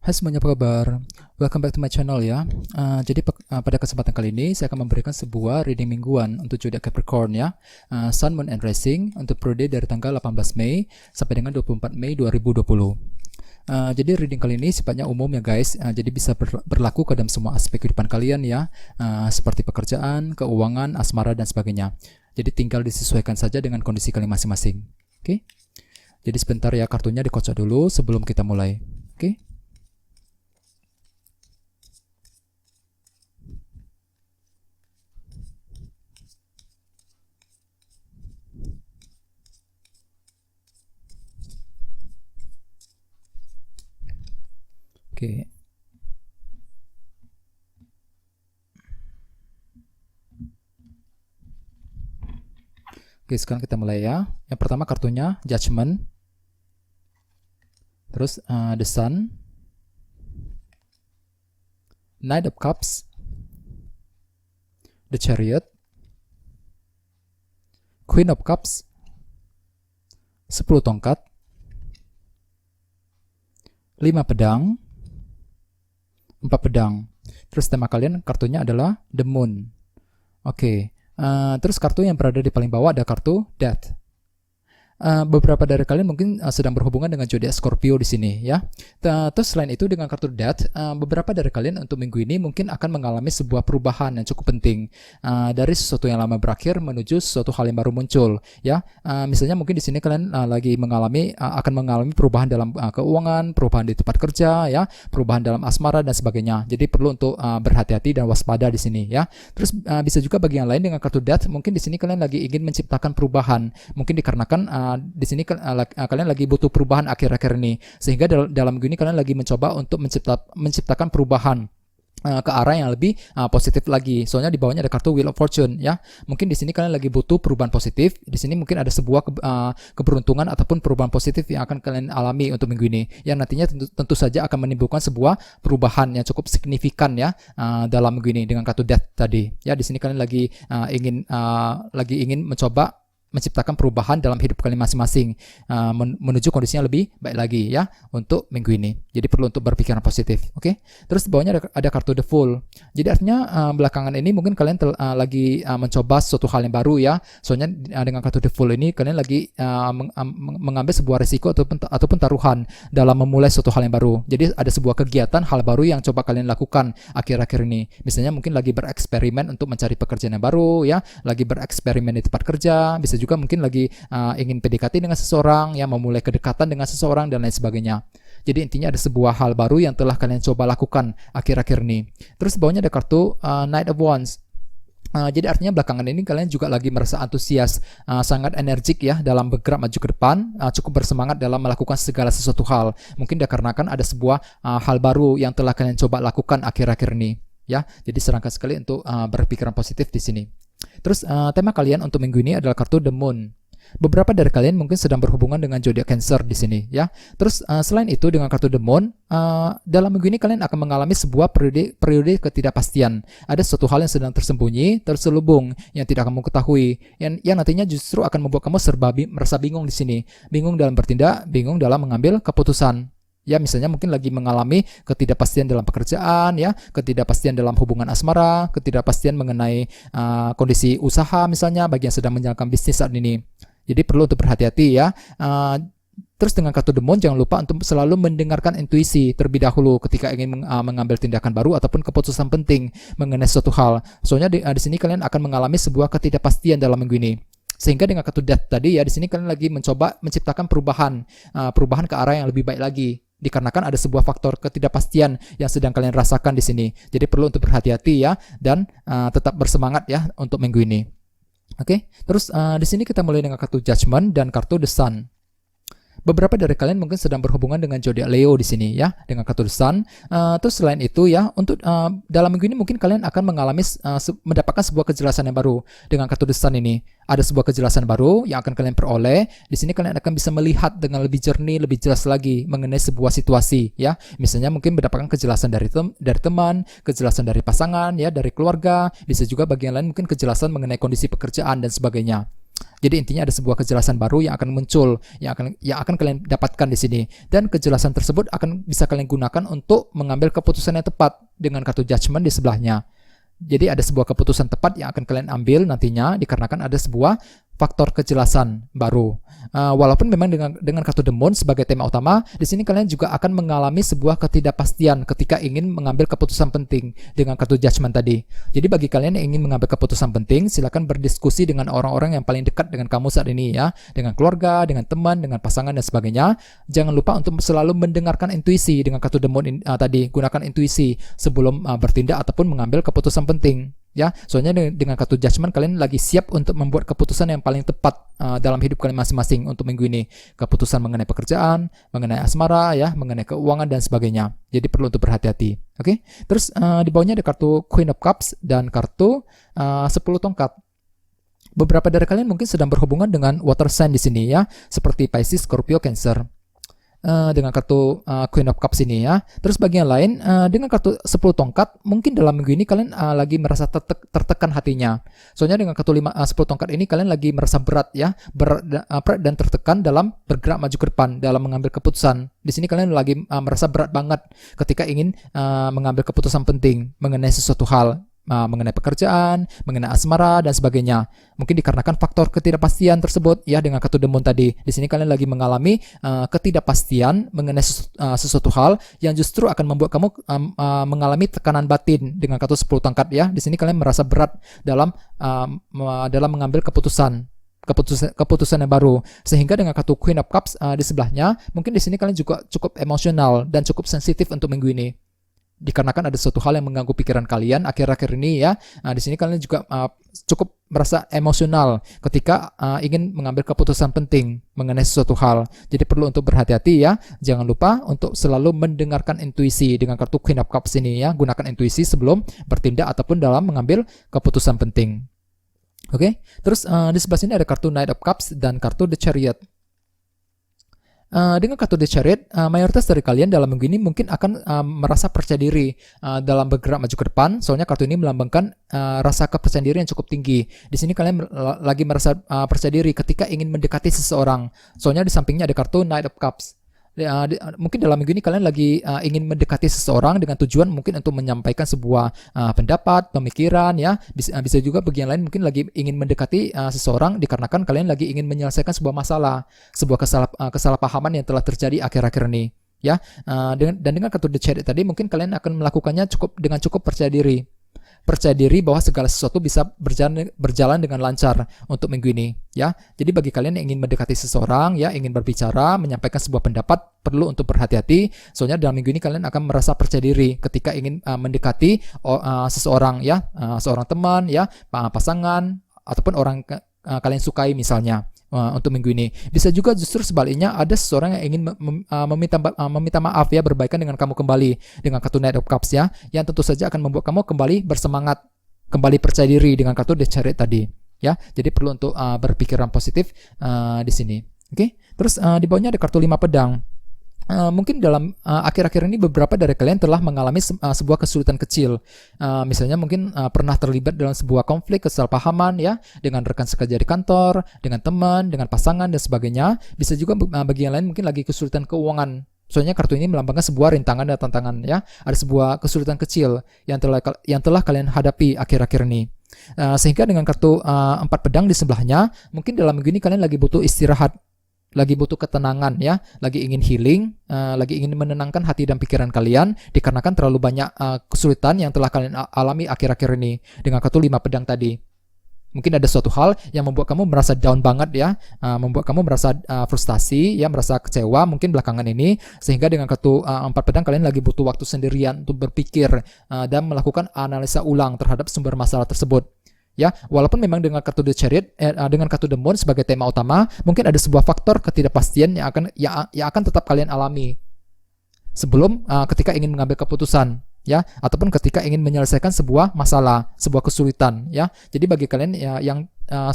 Hai semuanya, apa kabar? Welcome back to my channel ya. Pada kesempatan kali ini saya akan memberikan sebuah reading mingguan untuk zodiak Capricorn ya. Sun, Moon, and Rising untuk periode dari tanggal 18 Mei sampai dengan 24 Mei 2020. Jadi reading kali ini sifatnya umum ya guys. Jadi bisa berlaku ke dalam semua aspek kehidupan kalian ya, seperti pekerjaan, keuangan, asmara dan sebagainya. Jadi tinggal disesuaikan saja dengan kondisi kalian masing-masing. Oke? Jadi sebentar ya, kartunya dikocok dulu sebelum kita mulai. Oke? Oke. Oke, sekarang kita mulai ya. Yang pertama kartunya Judgment. Terus The Sun, Knight of Cups, The Chariot, Queen of Cups, 10 tongkat, 5 pedang, 4 pedang. Terus tema kalian kartunya adalah The Moon. Oke. Terus kartu yang berada di paling bawah ada kartu Death. Beberapa dari kalian mungkin sedang berhubungan dengan zodiak Scorpio di sini ya. Terus selain itu dengan kartu Death, beberapa dari kalian untuk minggu ini mungkin akan mengalami sebuah perubahan yang cukup penting, dari sesuatu yang lama berakhir menuju sesuatu hal yang baru muncul ya. Misalnya mungkin di sini kalian lagi akan mengalami perubahan dalam keuangan, perubahan di tempat kerja ya, perubahan dalam asmara dan sebagainya. Jadi perlu untuk berhati-hati dan waspada di sini ya. Terus bisa juga bagi yang lain dengan kartu Death, mungkin di sini kalian lagi ingin menciptakan perubahan, mungkin dikarenakan di sini kalian lagi butuh perubahan akhir-akhir ini, sehingga dalam minggu ini kalian lagi mencoba untuk menciptakan perubahan ke arah yang lebih positif lagi. Soalnya di bawahnya ada kartu Wheel of Fortune ya. Mungkin di sini kalian lagi butuh perubahan positif. Di sini mungkin ada sebuah keberuntungan ataupun perubahan positif yang akan kalian alami untuk minggu ini, yang nantinya tentu saja akan menimbulkan sebuah perubahan yang cukup signifikan ya, dalam minggu ini dengan kartu Death tadi. Ya, di sini kalian lagi ingin mencoba menciptakan perubahan dalam hidup kalian masing-masing, menuju kondisinya lebih baik lagi ya untuk minggu ini. Jadi perlu untuk berpikiran positif. Oke. Terus di bawahnya ada kartu The Fool. Jadi artinya belakangan ini mungkin kalian lagi mencoba sesuatu hal yang baru ya. Soalnya dengan kartu The Fool ini kalian lagi mengambil sebuah risiko ataupun taruhan dalam memulai suatu hal yang baru. Jadi ada sebuah kegiatan hal baru yang coba kalian lakukan akhir-akhir ini. Misalnya mungkin lagi bereksperimen untuk mencari pekerjaan yang baru ya, lagi bereksperimen di tempat kerja, bisa juga mungkin lagi ingin PDKT dengan seseorang ya, memulai kedekatan dengan seseorang dan lain sebagainya. Jadi intinya ada sebuah hal baru yang telah kalian coba lakukan akhir-akhir ini. Terus bawahnya ada kartu Knight of Wands. Jadi artinya belakangan ini kalian juga lagi merasa antusias, sangat energik ya dalam bergerak maju ke depan, cukup bersemangat dalam melakukan segala sesuatu hal. Mungkin dikarenakan ada sebuah hal baru yang telah kalian coba lakukan akhir-akhir ini ya. Jadi sarankan sekali untuk berpikiran positif di sini. Terus tema kalian untuk minggu ini adalah kartu The Moon. Beberapa dari kalian mungkin sedang berhubungan dengan zodiak Cancer di sini ya. Terus selain itu dengan kartu The Moon, dalam minggu ini kalian akan mengalami sebuah periode ketidakpastian. Ada suatu hal yang sedang tersembunyi, terselubung yang tidak kamu ketahui, yang nantinya justru akan membuat kamu merasa bingung di sini. Bingung dalam bertindak, bingung dalam mengambil keputusan. Ya, misalnya mungkin lagi mengalami ketidakpastian dalam pekerjaan ya, ketidakpastian dalam hubungan asmara, ketidakpastian mengenai kondisi usaha misalnya bagi yang sedang menjalankan bisnis saat ini. Jadi perlu untuk berhati-hati ya. Terus dengan kartu The Moon jangan lupa untuk selalu mendengarkan intuisi terlebih dahulu ketika ingin mengambil tindakan baru ataupun keputusan penting mengenai suatu hal. Soalnya di sini kalian akan mengalami sebuah ketidakpastian dalam minggu ini. Sehingga dengan kartu Death tadi ya, di sini kalian lagi mencoba menciptakan perubahan ke arah yang lebih baik lagi, dikarenakan ada sebuah faktor ketidakpastian yang sedang kalian rasakan di sini. Jadi perlu untuk berhati-hati ya, dan tetap bersemangat ya untuk minggu ini. Oke. Terus di sini kita mulai dengan kartu Judgment dan kartu The Sun. Beberapa dari kalian mungkin sedang berhubungan dengan zodiak Leo di sini ya, dengan kartu The Sun. Terus selain itu ya, untuk dalam minggu ini mungkin kalian akan mengalami mendapatkan sebuah kejelasan yang baru dengan kartu The Sun ini. Ada sebuah kejelasan baru yang akan kalian peroleh. Di sini kalian akan bisa melihat dengan lebih jernih, lebih jelas lagi mengenai sebuah situasi ya. Misalnya mungkin mendapatkan kejelasan dari teman, kejelasan dari pasangan ya, dari keluarga. Bisa juga bagian lain mungkin kejelasan mengenai kondisi pekerjaan dan sebagainya. Jadi intinya ada sebuah kejelasan baru yang akan muncul, yang akan kalian dapatkan di sini. Dan kejelasan tersebut akan bisa kalian gunakan untuk mengambil keputusan yang tepat dengan kartu judgment di sebelahnya. Jadi ada sebuah keputusan tepat yang akan kalian ambil nantinya dikarenakan ada sebuah faktor kejelasan baru. Walaupun memang dengan kartu The Moon sebagai tema utama, di sini kalian juga akan mengalami sebuah ketidakpastian ketika ingin mengambil keputusan penting dengan kartu Judgment tadi. Jadi bagi kalian yang ingin mengambil keputusan penting, silakan berdiskusi dengan orang-orang yang paling dekat dengan kamu saat ini ya, dengan keluarga, dengan teman, dengan pasangan dan sebagainya. Jangan lupa untuk selalu mendengarkan intuisi dengan kartu The Moon tadi. Gunakan intuisi sebelum bertindak ataupun mengambil keputusan penting. Ya, soalnya dengan kartu judgment kalian lagi siap untuk membuat keputusan yang paling tepat dalam hidup kalian masing-masing untuk minggu ini. Keputusan mengenai pekerjaan, mengenai asmara, ya, mengenai keuangan dan sebagainya. Jadi perlu untuk berhati-hati. Oke. Terus di bawahnya ada kartu Queen of Cups dan kartu 10 tongkat. Beberapa dari kalian mungkin sedang berhubungan dengan water sign di sini ya, seperti Pisces, Scorpio, Cancer. Dengan kartu Queen of Cups ini ya. Terus bagi yang lain dengan kartu 10 tongkat, mungkin dalam minggu ini kalian lagi merasa tertekan hatinya. Soalnya dengan kartu 10 tongkat ini kalian lagi merasa berat ya, berat dan tertekan dalam bergerak maju ke depan dalam mengambil keputusan. Di sini kalian lagi merasa berat banget ketika ingin mengambil keputusan penting mengenai sesuatu hal. Mengenai pekerjaan, mengenai asmara dan sebagainya. Mungkin dikarenakan faktor ketidakpastian tersebut ya dengan kartu The Moon tadi. Di sini kalian lagi mengalami ketidakpastian mengenai sesuatu hal yang justru akan membuat kamu mengalami tekanan batin dengan kartu 10 tongkat ya. Di sini kalian merasa berat dalam mengambil keputusan yang baru, sehingga dengan kartu Queen of Cups di sebelahnya, mungkin di sini kalian juga cukup emosional dan cukup sensitif untuk minggu ini. Dikarenakan ada suatu hal yang mengganggu pikiran kalian akhir-akhir ini ya. Di sini kalian juga cukup merasa emosional ketika ingin mengambil keputusan penting mengenai sesuatu hal. Jadi perlu untuk berhati-hati ya. Jangan lupa untuk selalu mendengarkan intuisi dengan kartu Queen of Cups ini ya. Gunakan intuisi sebelum bertindak ataupun dalam mengambil keputusan penting. Oke. Terus di sebelah sini ada kartu Knight of Cups dan kartu The Chariot. Dengan kartu The Chariot, mayoritas dari kalian dalam minggu ini mungkin akan merasa percaya diri dalam bergerak maju ke depan. Soalnya kartu ini melambangkan rasa kepercayaan diri yang cukup tinggi. Di sini kalian lagi merasa percaya diri ketika ingin mendekati seseorang. Soalnya di sampingnya ada kartu Knight of Cups. Mungkin dalam minggu ini kalian lagi ingin mendekati seseorang dengan tujuan mungkin untuk menyampaikan sebuah pendapat, pemikiran ya. Bisa juga bagi yang lain mungkin lagi ingin mendekati seseorang dikarenakan kalian lagi ingin menyelesaikan sebuah masalah, sebuah kesalahpahaman yang telah terjadi akhir-akhir ini ya. Dengan kartu The Chariot tadi mungkin kalian akan melakukannya dengan cukup percaya diri bahwa segala sesuatu bisa berjalan dengan lancar untuk minggu ini ya. Jadi bagi kalian yang ingin mendekati seseorang ya, ingin berbicara, menyampaikan sebuah pendapat, perlu untuk berhati-hati. Soalnya dalam minggu ini kalian akan merasa percaya diri ketika ingin mendekati seseorang ya, seorang teman ya, pasangan ataupun orang kalian sukai misalnya. Untuk minggu ini bisa juga justru sebaliknya ada seseorang yang ingin meminta maaf ya, berbaikan dengan kamu kembali dengan kartu Knight of Cups ya, yang tentu saja akan membuat kamu kembali bersemangat, kembali percaya diri dengan kartu The Chariot tadi ya. Jadi perlu untuk berpikiran positif di sini. Oke. Terus di bawahnya ada kartu 5 pedang. Mungkin dalam akhir-akhir ini beberapa dari kalian telah mengalami sebuah kesulitan kecil. Misalnya mungkin pernah terlibat dalam sebuah konflik kesalahpahaman ya, dengan rekan sekerja di kantor, dengan teman, dengan pasangan dan sebagainya. Bisa juga bagi yang lain mungkin lagi kesulitan keuangan. Soalnya kartu ini melambangkan sebuah rintangan dan tantangan ya. Ada sebuah kesulitan kecil yang telah kalian hadapi akhir-akhir ini. Sehingga dengan kartu 4 pedang di sebelahnya, mungkin dalam minggu ini kalian lagi butuh istirahat, lagi butuh ketenangan ya, lagi ingin healing, lagi ingin menenangkan hati dan pikiran kalian dikarenakan terlalu banyak kesulitan yang telah kalian alami akhir-akhir ini dengan kartu 5 pedang tadi. Mungkin ada suatu hal yang membuat kamu merasa down banget ya, membuat kamu merasa frustasi ya, merasa kecewa mungkin belakangan ini, sehingga dengan kartu 4 pedang kalian lagi butuh waktu sendirian untuk berpikir dan melakukan analisa ulang terhadap sumber masalah tersebut. Ya, walaupun memang dengan kartu The Chariot, dengan kartu The Moon sebagai tema utama, mungkin ada sebuah faktor ketidakpastian yang akan tetap kalian alami sebelum ketika ingin mengambil keputusan ya, ataupun ketika ingin menyelesaikan sebuah masalah, sebuah kesulitan, ya. Jadi bagi kalian ya, yang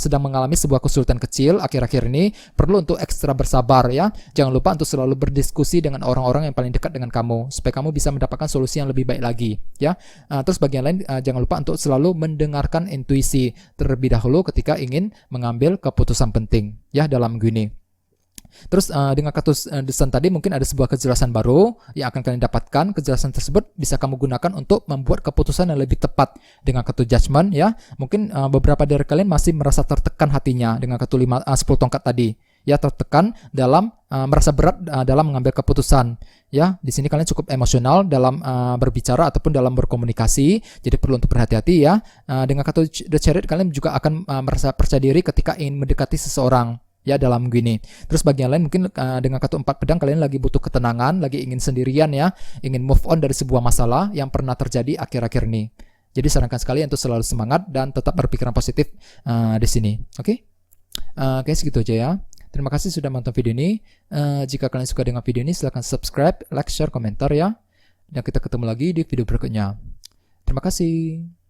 sedang mengalami sebuah kesulitan kecil akhir-akhir ini, perlu untuk ekstra bersabar, ya. Jangan lupa untuk selalu berdiskusi dengan orang-orang yang paling dekat dengan kamu, supaya kamu bisa mendapatkan solusi yang lebih baik lagi, ya. Terus bagi yang lain, jangan lupa untuk selalu mendengarkan intuisi terlebih dahulu ketika ingin mengambil keputusan penting, ya, dalam gini. Terus dengan kartu The Sun tadi mungkin ada sebuah kejelasan baru yang akan kalian dapatkan. Kejelasan tersebut bisa kamu gunakan untuk membuat keputusan yang lebih tepat. Dengan kartu Judgment, ya, mungkin beberapa dari kalian masih merasa tertekan hatinya dengan kartu 10 tongkat tadi, ya, tertekan dalam merasa berat dalam mengambil keputusan, ya. Di sini kalian cukup emosional dalam berbicara ataupun dalam berkomunikasi, jadi perlu untuk berhati-hati, ya. Dengan kartu The Chariot kalian juga akan merasa percaya diri ketika ingin mendekati seseorang, ya, dalam gini. Terus bagi yang lain mungkin dengan kartu 4 pedang kalian lagi butuh ketenangan, lagi ingin sendirian, ya, ingin move on dari sebuah masalah yang pernah terjadi akhir-akhir ini. Jadi sarankan sekali untuk selalu semangat dan tetap berpikiran positif di sini. Oke? Oke, segitu aja, ya. Terima kasih sudah menonton video ini. Jika kalian suka dengan video ini, silahkan subscribe, like, share, komentar, ya. Dan kita ketemu lagi di video berikutnya. Terima kasih.